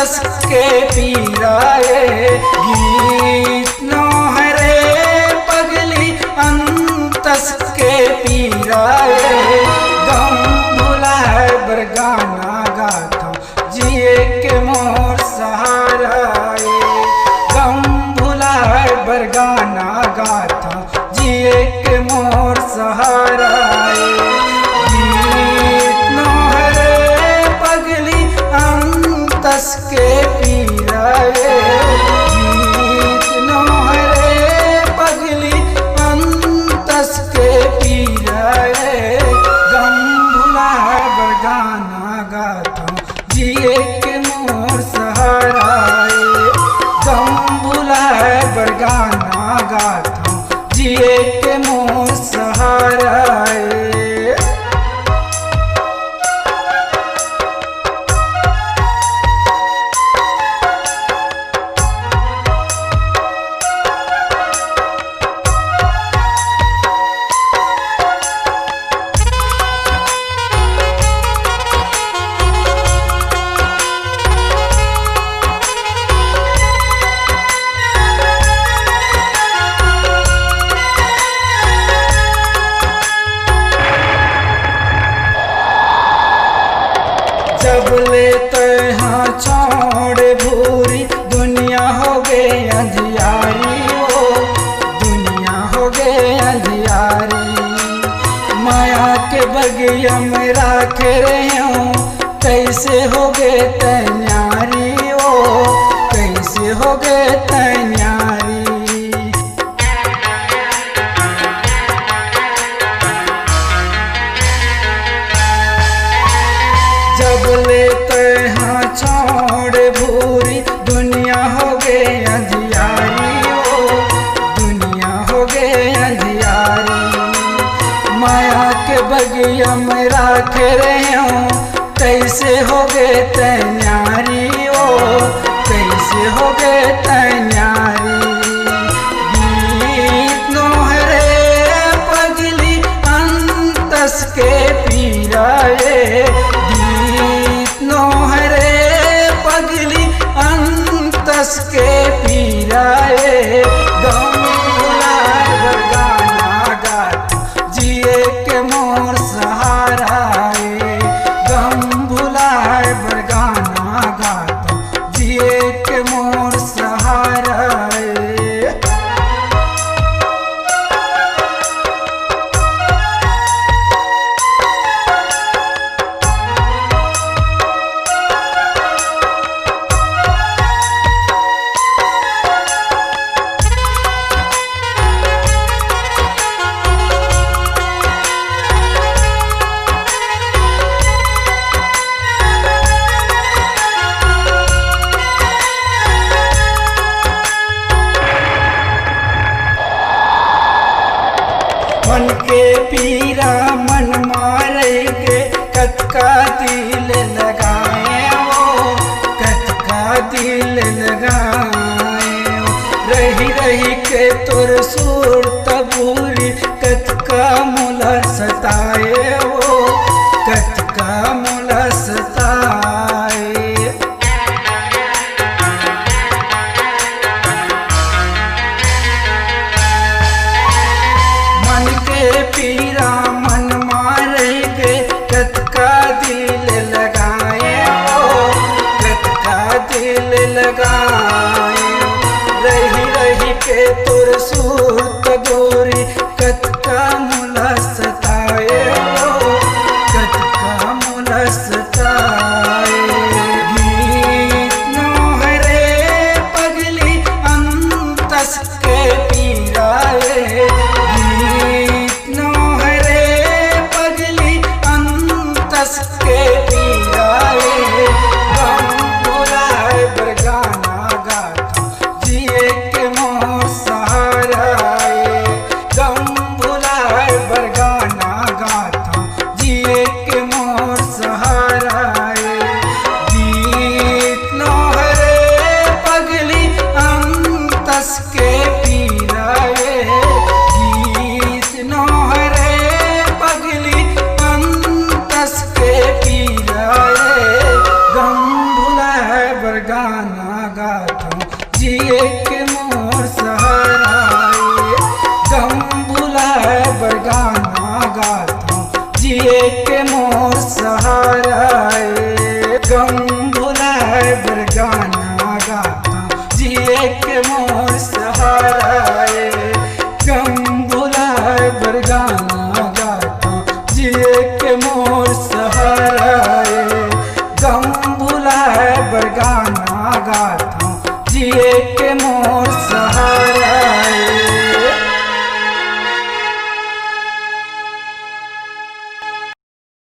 तस के पीराए गीत नोहरे पगली अंतस के पीराए गम भुला है बरगाना गाथा जिए के मोर सहाराए गम भुला है बरगाना गाथा जिए के मोर सहाराए गीत नोहरे पगली अंतस के पीराए गीत नोहरे पगली अंतस के पीराए गम भुला है बरगाना गाथा जिए के मोर सहाराए गम भुला है बरगाना गाथा जिए के मोर सहाराए। जब लेते हाँ छोड़े भूरी दुनिया हो गए अंधियारी हो दुनिया हो गए अंधियारी माया के बगिया में राख रहे हो कैसे हो गए तैयारी हो कैसे हो गए तैयारी। जब लेते हाँ छोड़े भूरी दुनिया हो गए अंधियारी हो दुनिया हो गए अंधियारी माया के बगिया में राख रहे हो कैसे हो गए तैयारी हो कैसे हो गए तैयारी। गीत नोहरे पगली अंतस के पीराए गीत नोहरे पगली अंतस के पीराए गम भुला है बरगाना गाथा जिए के मोर सहाराए गम भुला है बरगाना गाथा जिए के मोर सहाराए। मन के पीरा मन मारे के कतका दिल लगाए हो कतका दिल लगाए हो रही रही के तोर सुर तबूरी कतका मुला सताए हो कतका मुला सताए। मन के पीरा मन मारे के कतका दिल लगाए हो कतका दिल लगाए रही रही के तोर सूर कदोरी कतका मुला सताए हो जिए के मोर सहारा गम भुलाए बर गाना गाता जिए के मोर सहारा गम भुलाए बर गाना गाता जिए के मोर सहारा गम भुलाए बर गाना गाता जिए के मोर